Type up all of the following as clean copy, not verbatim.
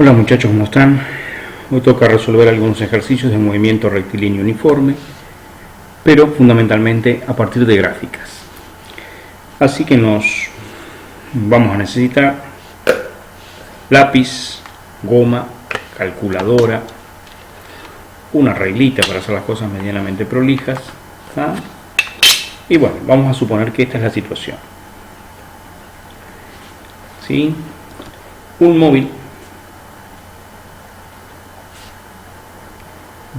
Hola muchachos, ¿cómo están? Hoy toca resolver algunos ejercicios de movimiento rectilíneo uniforme, pero fundamentalmente a partir de gráficas. Así que nos vamos a necesitar lápiz, goma, calculadora, una reglita para hacer las cosas medianamente prolijas, ¿ah? Y bueno, vamos a suponer que esta es la situación. ¿Sí? Un móvil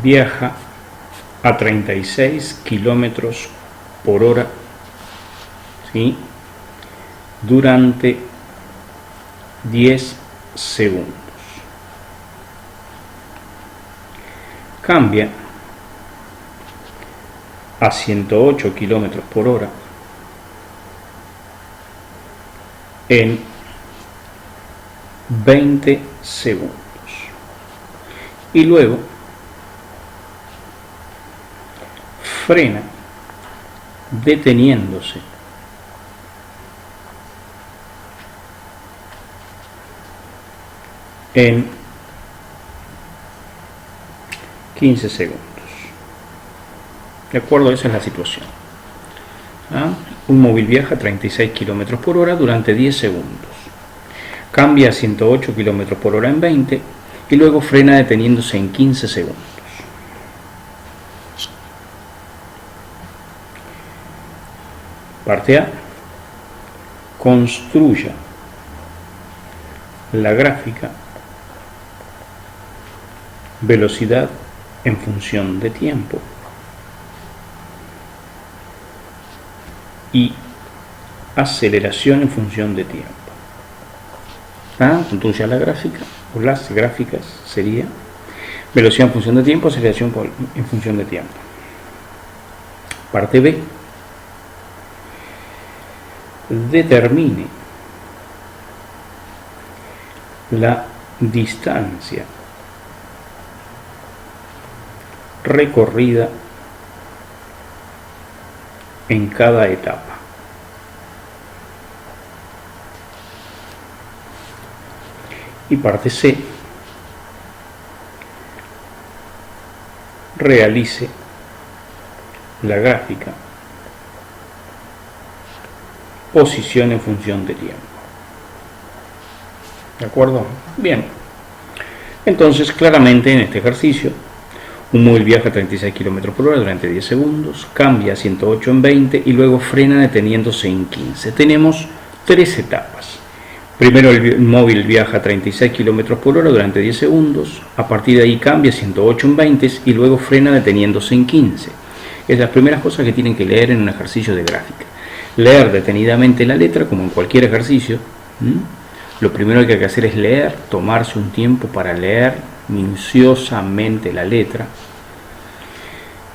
viaja a 36 kilómetros por hora, ¿sí?, durante 10 segundos. Cambia a 108 kilómetros por hora en 20 segundos. Y luego frena deteniéndose en 15 segundos. ¿De acuerdo? Esa es la situación. Un móvil viaja a 36 km por hora durante 10 segundos. Cambia a 108 km por hora en 20 y luego frena deteniéndose en 15 segundos. Parte A. Construya la gráfica velocidad en función de tiempo y aceleración en función de tiempo. Construya la gráfica, o las gráficas sería velocidad en función de tiempo, aceleración en función de tiempo. Parte B. Determine la distancia recorrida en cada etapa. Y parte C. Realice la gráfica posición en función de tiempo. ¿De acuerdo? Bien. Entonces, claramente en este ejercicio, un móvil viaja a 36 km por hora durante 10 segundos, cambia a 108 en 20 y luego frena deteniéndose en 15. Tenemos tres etapas. Primero el móvil viaja a 36 km por hora durante 10 segundos, a partir de ahí cambia a 108 en 20 y luego frena deteniéndose en 15. Es las primeras cosas que tienen que leer en un ejercicio de gráfica. Leer detenidamente la letra, como en cualquier ejercicio. Lo primero que hay que hacer es leer, tomarse un tiempo para leer minuciosamente la letra.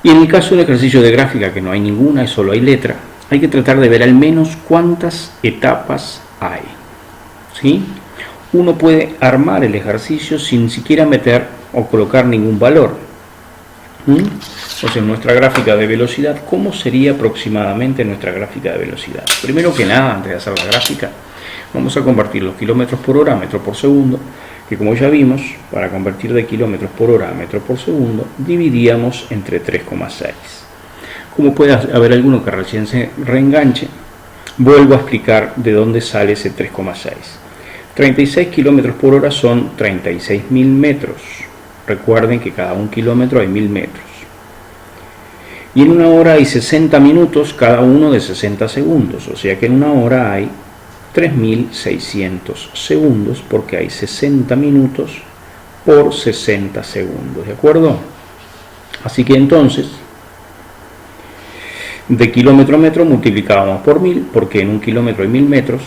Y en el caso del ejercicio de gráfica, que no hay ninguna, solo hay letra, hay que tratar de ver al menos cuántas etapas hay. ¿Sí? Uno puede armar el ejercicio sin siquiera meter o colocar ningún valor. Entonces, nuestra gráfica de velocidad, ¿cómo sería aproximadamente nuestra gráfica de velocidad? Primero que nada, antes de hacer la gráfica, vamos a convertir los kilómetros por hora a metros por segundo, que como ya vimos, para convertir de kilómetros por hora a metros por segundo, dividíamos entre 3,6. Como puede haber alguno que recién se reenganche, vuelvo a explicar de dónde sale ese 3,6. 36 kilómetros por hora son 36.000 metros. Recuerden que cada un kilómetro hay 1000 metros. Y en una hora hay 60 minutos, cada uno de 60 segundos. O sea que en una hora hay 3.600 segundos, porque hay 60 minutos por 60 segundos. ¿De acuerdo? Así que entonces, de kilómetro a metro multiplicábamos por 1000, porque en un kilómetro hay 1000 metros.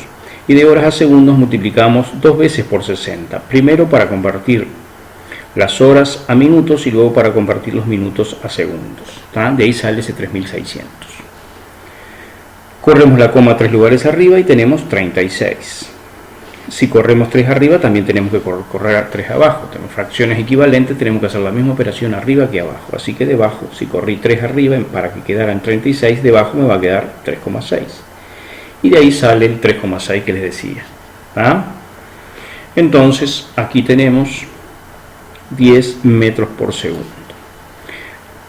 Y de horas a segundos multiplicamos 2 veces por 60. Primero para convertir las horas a minutos y luego para convertir los minutos a segundos. De ahí sale ese 3600. Corremos la coma 3 lugares arriba y tenemos 36. Si corremos 3 arriba, también tenemos que correr 3 abajo. Tenemos fracciones equivalentes, tenemos que hacer la misma operación arriba que abajo. Así que debajo, si corrí 3 arriba para que quedara en 36, debajo me va a quedar 3,6. Y de ahí sale el 3,6 que les decía. Entonces aquí tenemos 10 metros por segundo.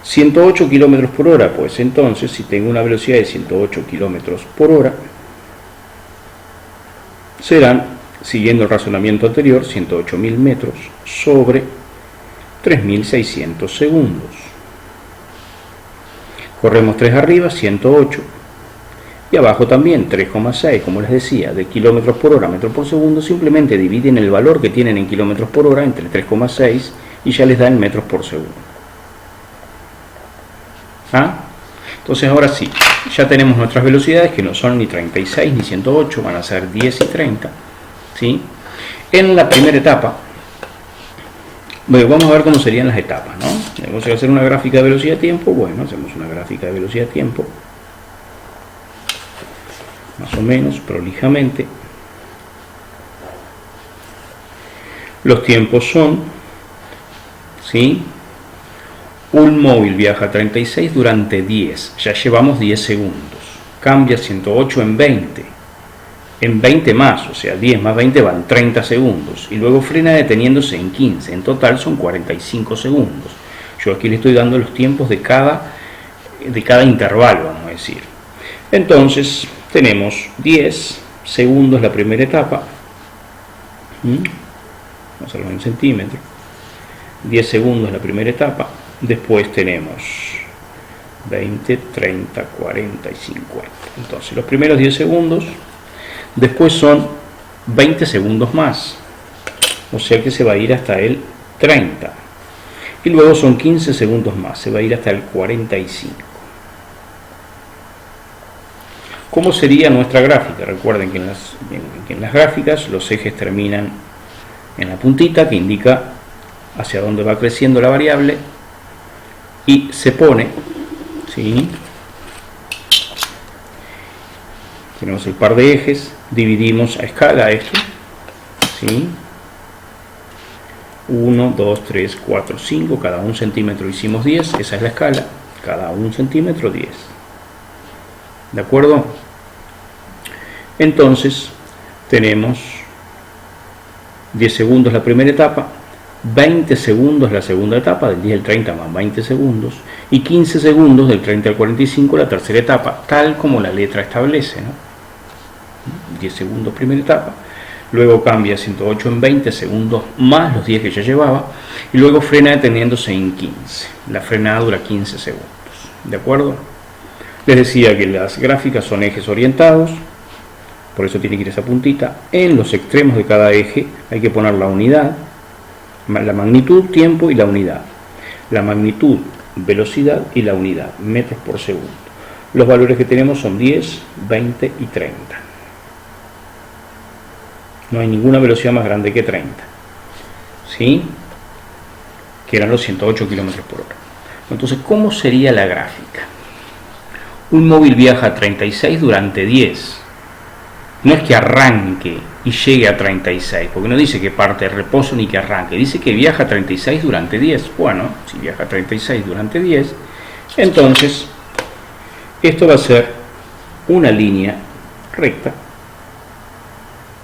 108 kilómetros por hora, pues entonces si tengo una velocidad de 108 kilómetros por hora, serán, siguiendo el razonamiento anterior, 108.000 metros sobre 3.600 segundos. Corremos 3 arriba, 108, y abajo también 3,6, como les decía, de kilómetros por hora, metros por segundo. Simplemente dividen el valor que tienen en kilómetros por hora entre 3,6 y ya les da en metros por segundo. Entonces ahora sí, ya tenemos nuestras velocidades, que no son ni 36 ni 108, van a ser 10 y 30. ¿Sí? En la primera etapa, bueno, vamos a ver cómo serían las etapas, ¿no? Vamos a hacer una gráfica de velocidad-tiempo. Bueno, hacemos una gráfica de velocidad-tiempo, más o menos, prolijamente. Los tiempos son, ¿sí? Un móvil viaja a 36 durante 10, ya llevamos 10 segundos. Cambia 108 en 20. En 20 más, o sea, 10 más 20 van 30 segundos. Y luego frena deteniéndose en 15. En total son 45 segundos. Yo aquí le estoy dando los tiempos de cada intervalo, vamos a decir. Entonces, tenemos 10 segundos la primera etapa. Vamos a hacerlo en centímetros. 10 segundos la primera etapa. Después tenemos 20, 30, 40 y 50. Entonces, los primeros 10 segundos. Después son 20 segundos más, o sea que se va a ir hasta el 30. Y luego son 15 segundos más, se va a ir hasta el 45. ¿Cómo sería nuestra gráfica? Recuerden que en las gráficas los ejes terminan en la puntita que indica hacia dónde va creciendo la variable y se pone, ¿sí? Tenemos el par de ejes, dividimos a escala esto, ¿sí? 1, 2, 3, 4, 5, cada 1 centímetro hicimos 10, esa es la escala, cada 1 centímetro 10. ¿De acuerdo? Entonces, tenemos 10 segundos la primera etapa, 20 segundos la segunda etapa, del 10 al 30 más 20 segundos, y 15 segundos del 30 al 45 la tercera etapa, tal como la letra establece, ¿no? 10 segundos primera etapa, luego cambia 108 en 20 segundos más los 10 que ya llevaba, y luego frena deteniéndose en 15. La frenada dura 15 segundos. ¿De acuerdo? Les decía que las gráficas son ejes orientados, por eso tiene que ir esa puntita. En los extremos de cada eje hay que poner la unidad, la magnitud, tiempo y la unidad. La magnitud, velocidad y la unidad, metros por segundo. Los valores que tenemos son 10, 20 y 30. No hay ninguna velocidad más grande que 30, ¿sí? Que eran los 108 kilómetros por hora. Entonces, ¿cómo sería la gráfica? Un móvil viaja a 36 durante 10. No es que arranque y llegue a 36, porque no dice que parte de reposo ni que arranque. Dice que viaja a 36 durante 10. Bueno, si viaja a 36 durante 10, entonces esto va a ser una línea recta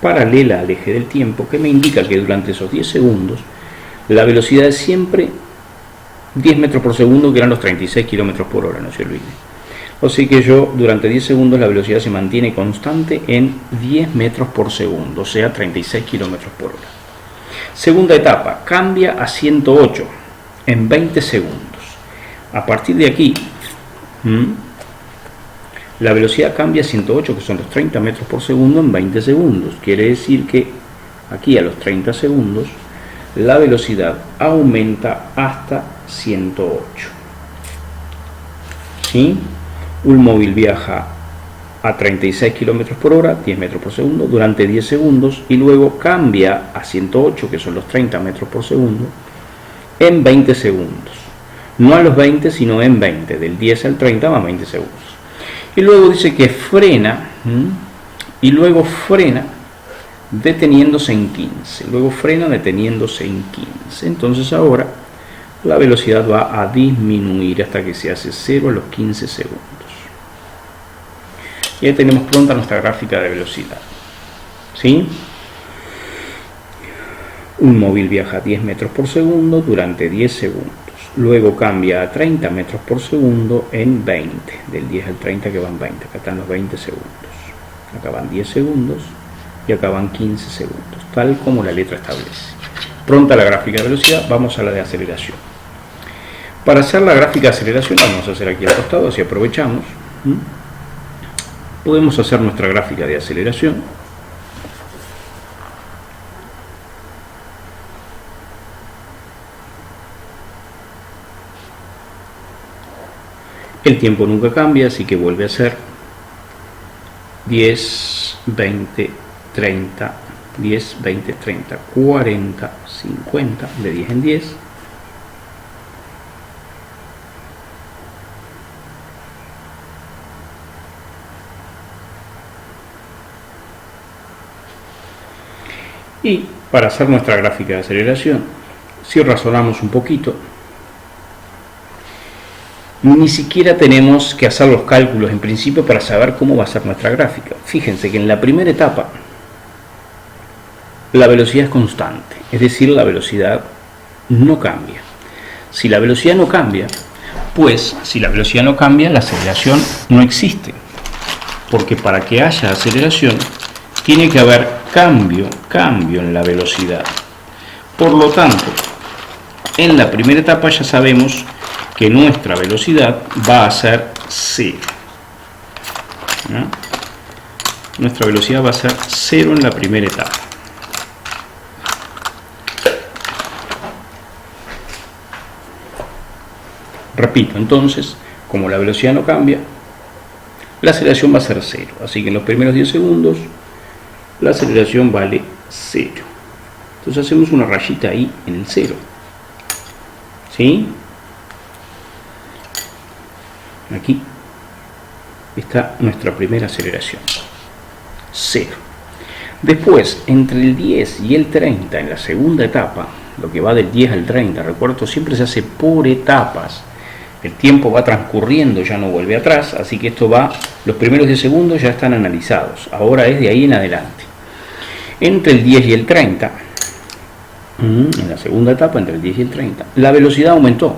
paralela al eje del tiempo, que me indica que durante esos 10 segundos la velocidad es siempre 10 metros por segundo, que eran los 36 kilómetros por hora, no se olvide. O sea que yo durante 10 segundos la velocidad se mantiene constante en 10 metros por segundo, o sea 36 kilómetros por hora. Segunda etapa, cambia a 108 en 20 segundos. A partir de aquí, la velocidad cambia a 108, que son los 30 metros por segundo, en 20 segundos. Quiere decir que aquí a los 30 segundos la velocidad aumenta hasta 108. ¿Sí? Un móvil viaja a 36 km por hora, 10 metros por segundo, durante 10 segundos y luego cambia a 108, que son los 30 metros por segundo, en 20 segundos. No a los 20, sino en 20, del 10 al 30 más 20 segundos. Y luego dice que frena, y luego frena deteniéndose en 15. Luego frena deteniéndose en 15. Entonces ahora la velocidad va a disminuir hasta que se hace 0 a los 15 segundos. Y ahí tenemos pronta nuestra gráfica de velocidad. ¿Sí? Un móvil viaja a 10 metros por segundo durante 10 segundos. Luego cambia a 30 metros por segundo en 20. Del 10 al 30 que van 20. Acá están los 20 segundos. Acá van 10 segundos y acá van 15 segundos. Tal como la letra establece. Pronta la gráfica de velocidad, vamos a la de aceleración. Para hacer la gráfica de aceleración, vamos a hacer aquí al costado, así aprovechamos. Podemos hacer nuestra gráfica de aceleración. El tiempo nunca cambia, así que vuelve a ser 10, 20, 30, 10, 20, 30, 40, 50, de 10 en 10. Y para hacer nuestra gráfica de aceleración, si razonamos un poquito, ni siquiera tenemos que hacer los cálculos en principio para saber cómo va a ser nuestra gráfica. Fíjense que en la primera etapa la velocidad es constante, es decir, la velocidad no cambia. Si la velocidad no cambia, la aceleración no existe. Porque para que haya aceleración, tiene que haber cambio en la velocidad. Por lo tanto, en la primera etapa ya sabemos que nuestra velocidad va a ser 0. ¿No? Nuestra velocidad va a ser 0 en la primera etapa. Repito, entonces, como la velocidad no cambia, la aceleración va a ser 0. Así que en los primeros 10 segundos, la aceleración vale 0. Entonces hacemos una rayita ahí en el 0. ¿Sí? Aquí está nuestra primera aceleración, 0. Después, entre el 10 y el 30 en la segunda etapa, lo que va del 10 al 30, recuerdo, siempre se hace por etapas. El tiempo va transcurriendo, ya no vuelve atrás, así que esto va, los primeros 10 segundos ya están analizados, ahora es de ahí en adelante. Entre el 10 y el 30, en la segunda etapa, entre el 10 y el 30, la velocidad aumentó.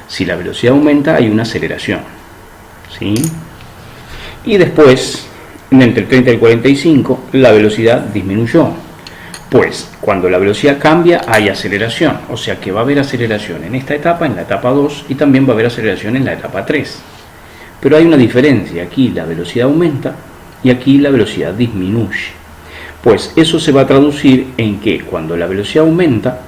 Si la velocidad aumenta, hay una aceleración, ¿sí? Y después, entre el 30 y el 45, la velocidad disminuyó. Pues, cuando la velocidad cambia, hay aceleración. O sea que va a haber aceleración en esta etapa, en la etapa 2, y también va a haber aceleración en la etapa 3. Pero hay una diferencia. Aquí la velocidad aumenta y aquí la velocidad disminuye. Pues eso se va a traducir en que cuando la velocidad aumenta,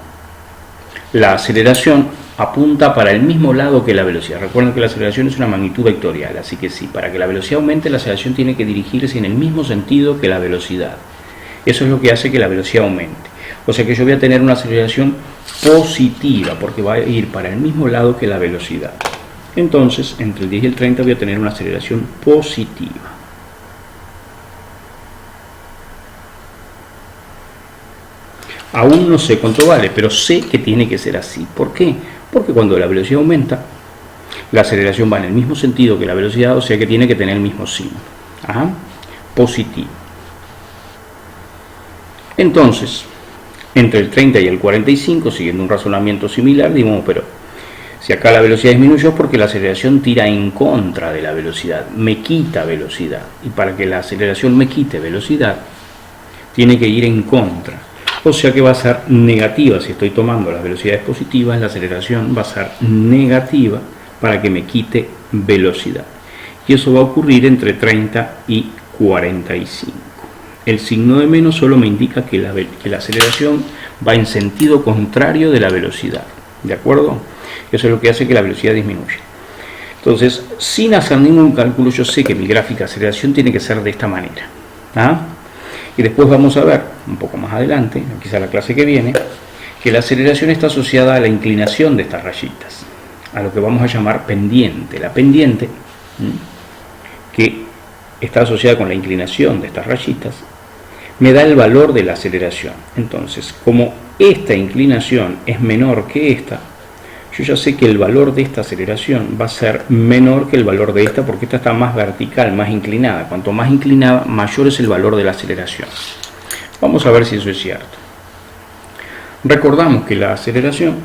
la aceleración apunta para el mismo lado que la velocidad. Recuerden que la aceleración es una magnitud vectorial, así que sí, para que la velocidad aumente, la aceleración tiene que dirigirse en el mismo sentido que la velocidad. Eso es lo que hace que la velocidad aumente. O sea que yo voy a tener una aceleración positiva, porque va a ir para el mismo lado que la velocidad. Entonces, entre el 10 y el 30 voy a tener una aceleración positiva. Aún no sé cuánto vale, pero sé que tiene que ser así. ¿Por qué? Porque cuando la velocidad aumenta, la aceleración va en el mismo sentido que la velocidad, o sea que tiene que tener el mismo signo. Positivo. Entonces, entre el 30 y el 45, siguiendo un razonamiento similar, digamos, pero si acá la velocidad disminuyó es porque la aceleración tira en contra de la velocidad, me quita velocidad. Y para que la aceleración me quite velocidad, tiene que ir en contra. O sea que va a ser negativa. Si estoy tomando las velocidades positivas, la aceleración va a ser negativa para que me quite velocidad. Y eso va a ocurrir entre 30 y 45. El signo de menos solo me indica que la aceleración va en sentido contrario de la velocidad. ¿De acuerdo? Eso es lo que hace que la velocidad disminuya. Entonces, sin hacer ningún cálculo, yo sé que mi gráfica de aceleración tiene que ser de esta manera. Y después vamos a ver, un poco más adelante, quizá la clase que viene, que la aceleración está asociada a la inclinación de estas rayitas, a lo que vamos a llamar pendiente. La pendiente, que está asociada con la inclinación de estas rayitas, me da el valor de la aceleración. Entonces, como esta inclinación es menor que esta, yo ya sé que el valor de esta aceleración va a ser menor que el valor de esta, porque esta está más vertical, más inclinada. Cuanto más inclinada, mayor es el valor de la aceleración. Vamos a ver si eso es cierto. Recordamos que la aceleración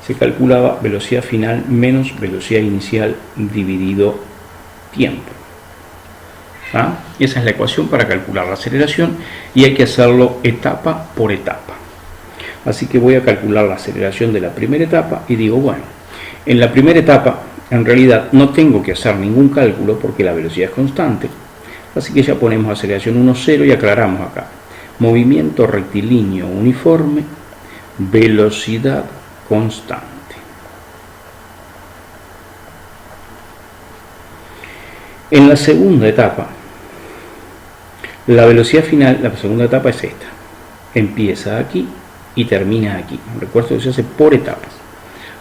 se calculaba velocidad final menos velocidad inicial dividido tiempo. Esa es la ecuación para calcular la aceleración y hay que hacerlo etapa por etapa. Así que voy a calcular la aceleración de la primera etapa y digo, bueno, en la primera etapa en realidad no tengo que hacer ningún cálculo porque la velocidad es constante. Así que ya ponemos aceleración 1,0 y aclaramos acá. Movimiento rectilíneo uniforme, velocidad constante. En la segunda etapa, la velocidad final, la segunda etapa es esta. Empieza aquí y termina aquí. Recuerdo que se hace por etapas.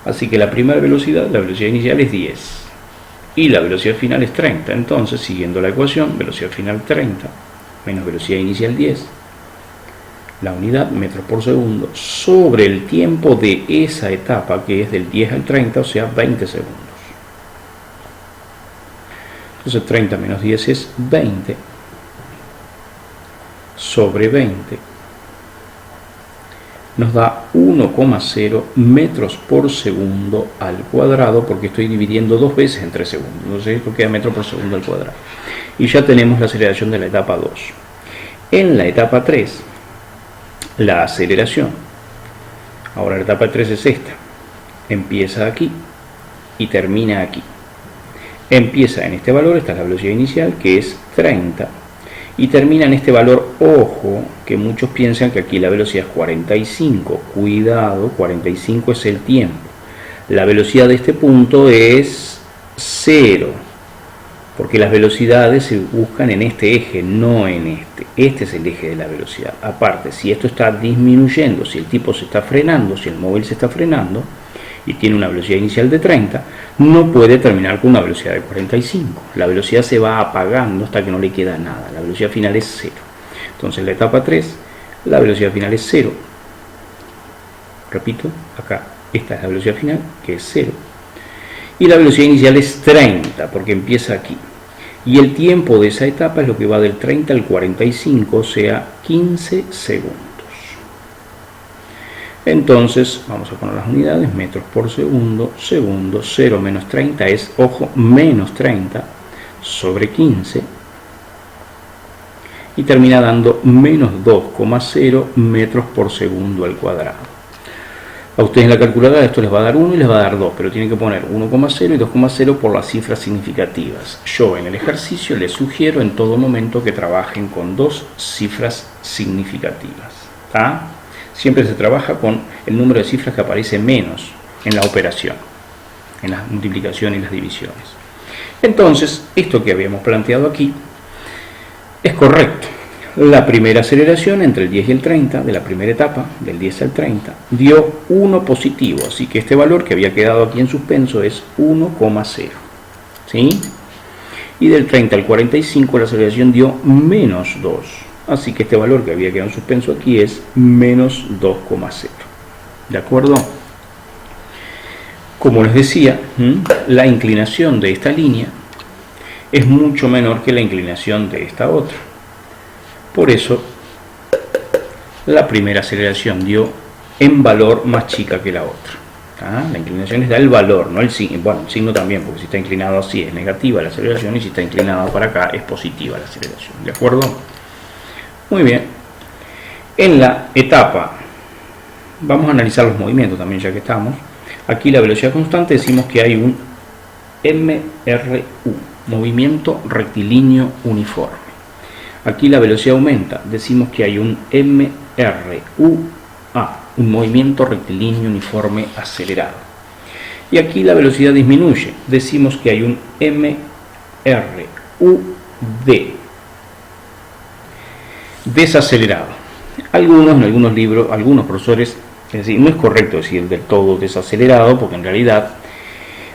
Así que la primera velocidad, la velocidad inicial es 10. Y la velocidad final es 30. Entonces, siguiendo la ecuación, velocidad final 30 menos velocidad inicial 10, la unidad metros por segundo, sobre el tiempo de esa etapa, que es del 10 al 30, o sea, 20 segundos. Entonces 30 menos 10 es 20, sobre 20, nos da 1,0 metros por segundo al cuadrado, porque estoy dividiendo dos veces en 3 segundos. Entonces esto queda metro por segundo al cuadrado. Y ya tenemos la aceleración de la etapa 2. En la etapa 3, la aceleración. Ahora la etapa 3 es esta. Empieza aquí y termina aquí. Empieza en este valor, esta es la velocidad inicial, que es 30. Y termina en este valor, ojo, que muchos piensan que aquí la velocidad es 45. Cuidado, 45 es el tiempo. La velocidad de este punto es 0. Porque las velocidades se buscan en este eje, no en este. Este es el eje de la velocidad. Aparte, si esto está disminuyendo, si el tipo se está frenando, si el móvil se está frenando y tiene una velocidad inicial de 30, no puede terminar con una velocidad de 45. La velocidad se va apagando hasta que no le queda nada. La velocidad final es 0. Entonces, la etapa 3, la velocidad final es 0. Repito, acá, esta es la velocidad final, que es 0. Y la velocidad inicial es 30, porque empieza aquí. Y el tiempo de esa etapa es lo que va del 30 al 45, o sea, 15 segundos. Entonces, vamos a poner las unidades, metros por segundo, 0 menos 30 es, ojo, menos 30 sobre 15. Y termina dando menos 2,0 metros por segundo al cuadrado. A ustedes en la calculadora esto les va a dar 1 y les va a dar 2, pero tienen que poner 1,0 y 2,0 por las cifras significativas. Yo en el ejercicio les sugiero en todo momento que trabajen con dos cifras significativas. Siempre se trabaja con el número de cifras que aparece menos en la operación, en las multiplicaciones y las divisiones. Entonces, esto que habíamos planteado aquí es correcto. La primera aceleración entre el 10 y el 30 de la primera etapa, del 10 al 30, dio 1 positivo, así que este valor que había quedado aquí en suspenso es 1,0. ¿Sí? Y del 30 al 45 la aceleración dio menos 2, así que este valor que había quedado en suspenso aquí es menos 2,0. ¿De acuerdo? Como les decía, la inclinación de esta línea es mucho menor que la inclinación de esta otra. Por eso, la primera aceleración dio en valor más chica que la otra. La inclinación les da el valor, no el signo. Bueno, el signo también, porque si está inclinado así es negativa la aceleración y si está inclinado para acá es positiva la aceleración. ¿De acuerdo? Muy bien. En la etapa, vamos a analizar los movimientos también ya que estamos. Aquí la velocidad constante decimos que hay un MRU, movimiento rectilíneo uniforme. Aquí la velocidad aumenta, decimos que hay un MRUA, un movimiento rectilíneo uniforme acelerado. Y aquí la velocidad disminuye, decimos que hay un MRUD, desacelerado. En algunos libros, algunos profesores, es decir, no es correcto decir del todo desacelerado, porque en realidad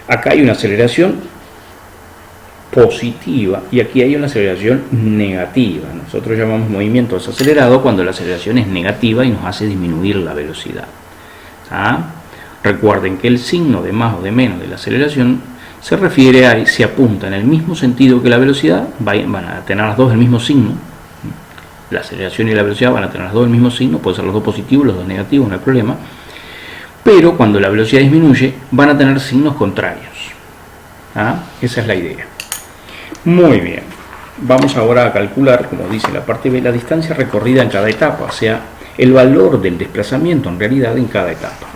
acá hay una aceleración positiva y aquí hay una aceleración negativa. Nosotros llamamos movimiento desacelerado cuando la aceleración es negativa y nos hace disminuir la velocidad. Recuerden que el signo de más o de menos de la aceleración se refiere a, se apunta en el mismo sentido que la velocidad, van a tener las dos el mismo signo, La aceleración y la velocidad van a tener los dos el mismo signo, pueden ser los dos positivos, los dos negativos, no hay problema. Pero cuando la velocidad disminuye, van a tener signos contrarios. ¿Ah? Esa es la idea. Muy bien. Vamos ahora a calcular, como dice la parte B, la distancia recorrida en cada etapa, o sea, el valor del desplazamiento en realidad en cada etapa.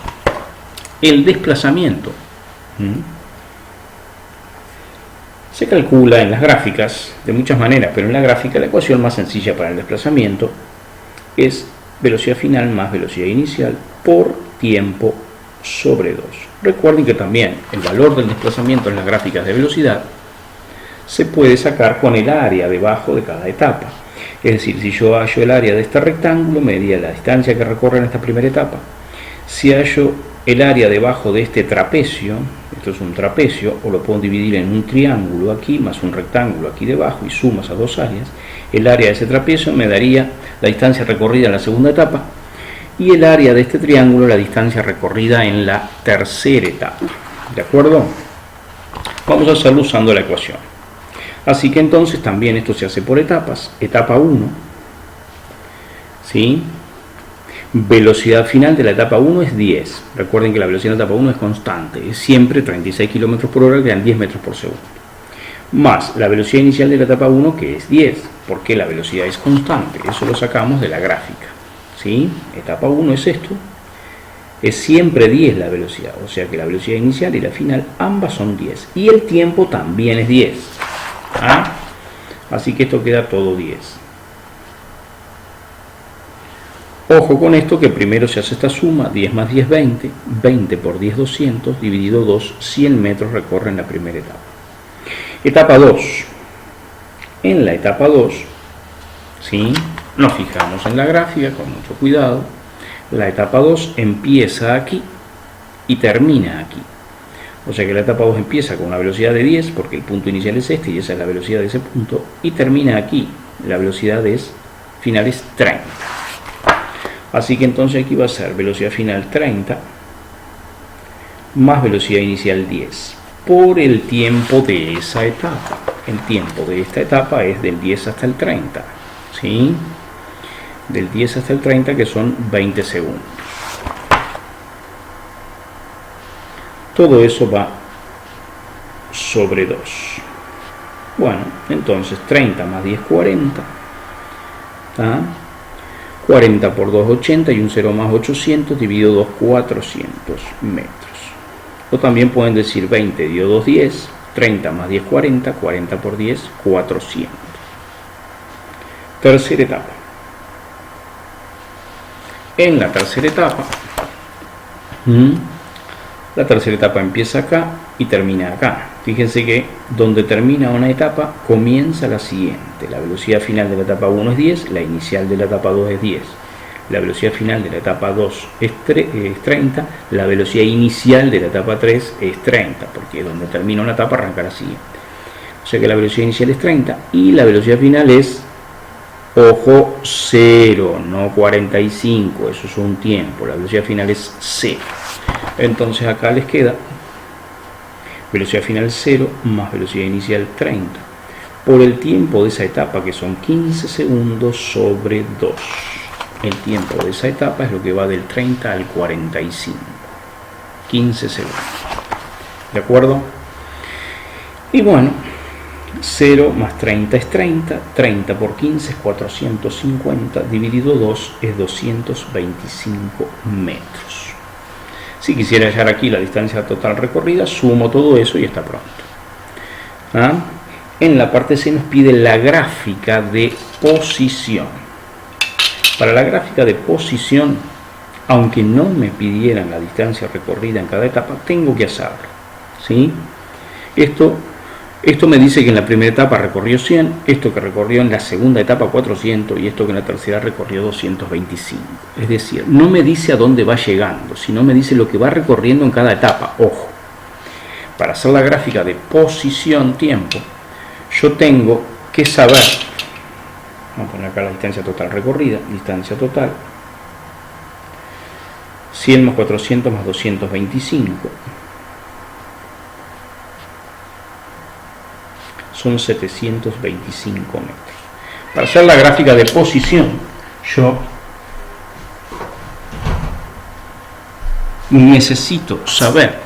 El desplazamiento se calcula en las gráficas de muchas maneras, pero en la gráfica la ecuación más sencilla para el desplazamiento es velocidad final más velocidad inicial por tiempo sobre 2. Recuerden que también el valor del desplazamiento en las gráficas de velocidad se puede sacar con el área debajo de cada etapa. Es decir, si yo hallo el área de este rectángulo, medía la distancia que recorre en esta primera etapa. Si hallo el área debajo de este trapecio, esto es un trapecio, o lo puedo dividir en un triángulo aquí, más un rectángulo aquí debajo, y sumas a dos áreas, el área de ese trapecio me daría la distancia recorrida en la segunda etapa, y el área de este triángulo la distancia recorrida en la tercera etapa. ¿De acuerdo? Vamos a hacerlo usando la ecuación. Así que entonces también esto se hace por etapas. Etapa 1, ¿sí? Velocidad final de la etapa 1 es 10. Recuerden que la velocidad de la etapa 1 es constante, es siempre 36 km por hora, que dan 10 metros por segundo. Más la velocidad inicial de la etapa 1, que es 10, porque la velocidad es constante. Eso lo sacamos de la gráfica. ¿Sí? Etapa 1 es esto, es siempre 10 la velocidad, o sea que la velocidad inicial y la final ambas son 10, y el tiempo también es 10. ¿Ah? Así que esto queda todo 10. Ojo con esto, que primero se hace esta suma, 10 más 10, 20, 20 por 10, 200, dividido 2, 100 metros recorren la primera etapa. Etapa 2. En la etapa 2, ¿sí?, nos fijamos en la gráfica con mucho cuidado. La etapa 2 empieza aquí y termina aquí. O sea que la etapa 2 empieza con una velocidad de 10, porque el punto inicial es este y esa es la velocidad de ese punto, y termina aquí. La velocidad final es 30. Así que entonces aquí va a ser velocidad final 30 más velocidad inicial 10 por el tiempo de esa etapa. El tiempo de esta etapa es del 10 hasta el 30, ¿sí? Del 10 hasta el 30, que son 20 segundos. Todo eso va sobre 2. Bueno, entonces 30 más 10, 40. ¿Ah? 40 por 2, 80, y un 0 más 800, dividido 2, 400 metros. O también pueden decir 20 dio 2, 10, 30 más 10, 40, 40 por 10, 400. Tercera etapa. En la tercera etapa, la tercera etapa empieza acá y termina acá. Fíjense que donde termina una etapa comienza la siguiente. La velocidad final de la etapa 1 es 10, la inicial de la etapa 2 es 10. La velocidad final de la etapa 2 es 30, la velocidad inicial de la etapa 3 es 30, porque donde termina una etapa arranca la siguiente. O sea que la velocidad inicial es 30 y la velocidad final es, ojo, 0, no 45, eso es un tiempo, la velocidad final es 0. Entonces acá les queda velocidad final 0 más velocidad inicial 30 por el tiempo de esa etapa, que son 15 segundos sobre 2. El tiempo de esa etapa es lo que va del 30 al 45, 15 segundos. ¿De acuerdo? Y bueno, 0 más 30 es 30, 30 por 15 es 450, dividido 2 es 225 metros. Si quisiera hallar aquí la distancia total recorrida, sumo todo eso y está pronto. ¿Ah? En la parte C nos pide la gráfica de posición. Para la gráfica de posición, aunque no me pidieran la distancia recorrida en cada etapa, tengo que hacerlo, ¿sí? Esto me dice que en la primera etapa recorrió 100, esto que recorrió en la segunda etapa 400 y esto que en la tercera recorrió 225. Es decir, no me dice a dónde va llegando, sino me dice lo que va recorriendo en cada etapa. Ojo, para hacer la gráfica de posición-tiempo, yo tengo que saber, vamos a poner acá la distancia total recorrida, distancia total, 100 más 400 más 225, son 725 metros. Para hacer la gráfica de posición, yo necesito saber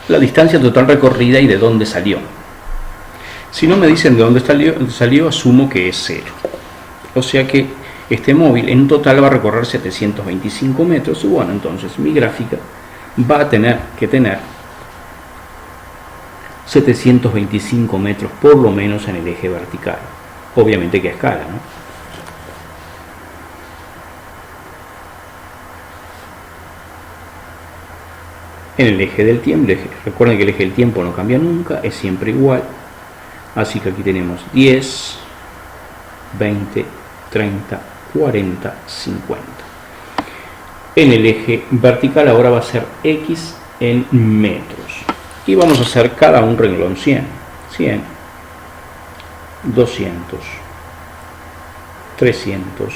la distancia total recorrida y de dónde salió. Si no me dicen de dónde salió, asumo que es 0. O sea que este móvil en total va a recorrer 725 metros. Y bueno, entonces mi gráfica va a tener que tener 725 metros por lo menos en el eje vertical. Obviamente que a escala, ¿no? En el eje del tiempo, recuerden que el eje del tiempo no cambia nunca, es siempre igual. Así que aquí tenemos 10, 20, 30, 40, 50. En el eje vertical ahora va a ser X en metros. Y vamos a hacer cada un renglón 100. 100, 200, 300,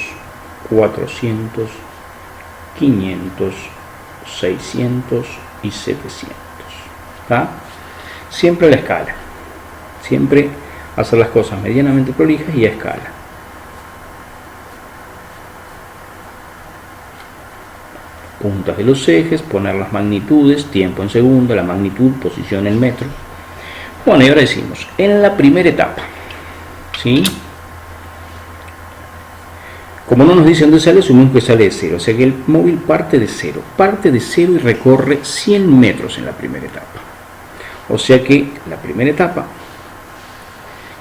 400, 500, 600 y 700. ¿Está? Siempre a la escala. Siempre hacer las cosas medianamente prolijas y a escala. Puntas de los ejes, poner las magnitudes, tiempo en segundo, la magnitud, posición en metro. Bueno, y ahora decimos, en la primera etapa, ¿sí? Como no nos dice dónde sale, asumimos que sale de 0. O sea que el móvil parte de 0. Parte de 0 y recorre 100 metros en la primera etapa. O sea que la primera etapa,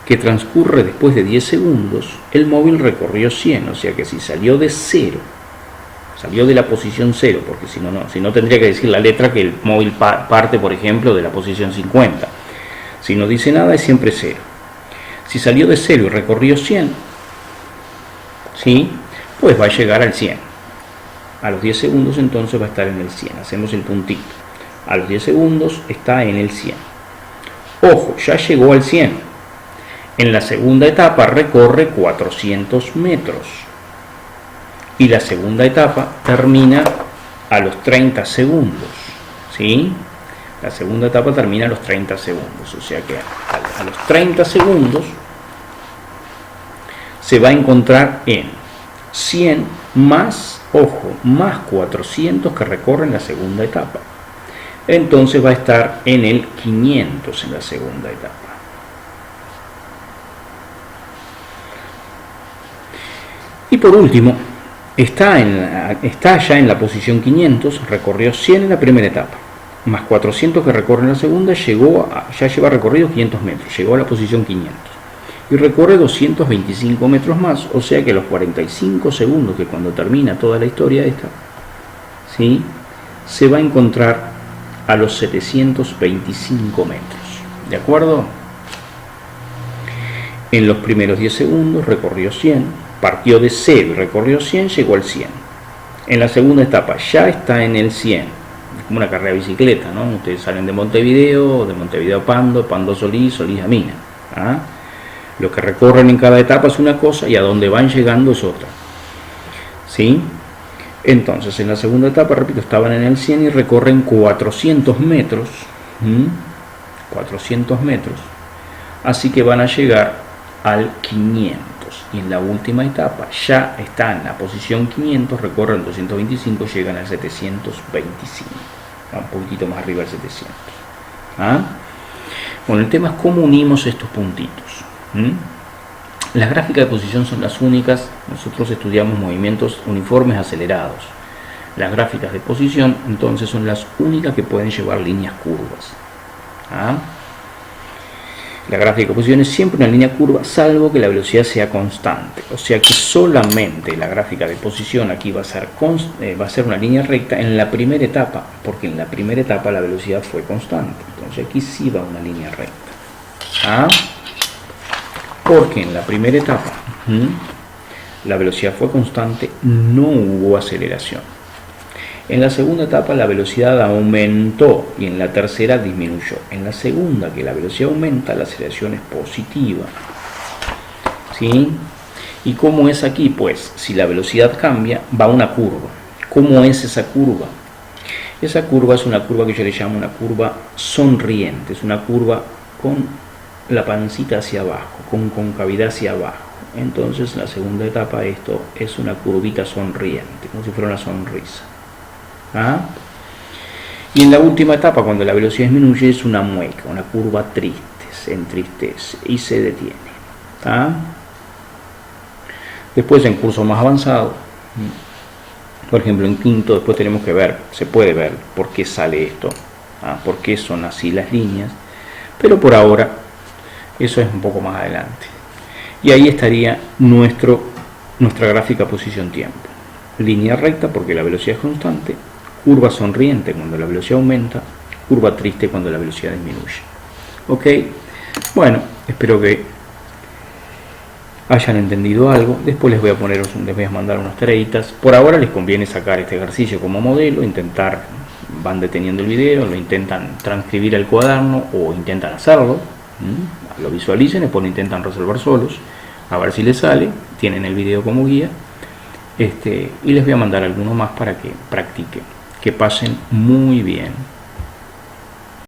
que transcurre después de 10 segundos, el móvil recorrió 100. O sea que si salió de 0, salió de la posición 0, porque si no tendría que decir la letra que el móvil parte, por ejemplo, de la posición 50. Si no dice nada, es siempre 0. Si salió de 0 y recorrió 100, ¿sí? Pues va a llegar al 100. A los 10 segundos entonces va a estar en el 100. Hacemos el puntito. A los 10 segundos está en el 100. Ojo, ya llegó al 100. En la segunda etapa recorre 400 metros. Y la segunda etapa termina a los 30 segundos. ¿Sí? La segunda etapa termina a los 30 segundos. O sea que a los 30 segundos se va a encontrar en 100 más, ojo, más 400 que recorren la segunda etapa. Entonces va a estar en el 500 en la segunda etapa. Y por último, está ya en la posición 500, recorrió 100 en la primera etapa, más 400 que recorre en la segunda, ya lleva recorrido 500 metros, llegó a la posición 500. Y recorre 225 metros más, o sea que a los 45 segundos, que cuando termina toda la historia esta, ¿sí?, se va a encontrar a los 725 metros. ¿De acuerdo? En los primeros 10 segundos recorrió 100, partió de 0 y recorrió 100, llegó al 100. En la segunda etapa ya está en el 100, es como una carrera de bicicleta, ¿no? Ustedes salen de Montevideo a Pando, Pando Solís, Solís a Mina. ¿Ah? Lo que recorren en cada etapa es una cosa y a donde van llegando es otra. ¿Sí? Entonces, en la segunda etapa, repito, estaban en el 100 y recorren 400 metros. 400 metros. Así que van a llegar al 500. Y en la última etapa ya están en la posición 500, recorren 225, llegan al 725. Va un poquitito más arriba del 700. ¿Ah? Bueno, el tema es cómo unimos estos puntitos. Las gráficas de posición son las únicas. Nosotros estudiamos movimientos uniformes acelerados. Las gráficas de posición entonces son las únicas que pueden llevar líneas curvas. ¿Ah? La gráfica de posición es siempre una línea curva, salvo que la velocidad sea constante. O sea que solamente la gráfica de posición aquí va a ser una línea recta en la primera etapa, porque en la primera etapa la velocidad fue constante. Entonces aquí sí va una línea recta. ¿Ah? Porque en la primera etapa la velocidad fue constante, no hubo aceleración. En la segunda etapa la velocidad aumentó y en la tercera disminuyó. En la segunda, que la velocidad aumenta, la aceleración es positiva. ¿Sí? ¿Y cómo es aquí? Pues si la velocidad cambia, va una curva. ¿Cómo es esa curva? Esa curva es una curva que yo le llamo una curva sonriente. Es una curva con la pancita hacia abajo, con concavidad hacia abajo. Entonces la segunda etapa, esto es una curvita sonriente, como si fuera una sonrisa. ¿Ah? Y en la última etapa, cuando la velocidad disminuye, es una mueca, una curva triste, se entristece y se detiene. ¿Ah? Después en cursos más avanzados, por ejemplo en quinto, después tenemos que ver, se puede ver por qué sale esto, por qué son así las líneas, pero por ahora eso es un poco más adelante. Y ahí estaría nuestra gráfica posición-tiempo. Línea recta porque la velocidad es constante, curva sonriente cuando la velocidad aumenta, curva triste cuando la velocidad disminuye. Ok, bueno, espero que hayan entendido algo. Después les voy a mandar unas tareitas. Por ahora les conviene sacar este ejercicio como modelo, van deteniendo el video, lo intentan transcribir al cuaderno o intentan hacerlo, lo visualicen, después lo intentan resolver solos, a ver si les sale, tienen el video como guía, y les voy a mandar alguno más para que practiquen, que pasen muy bien.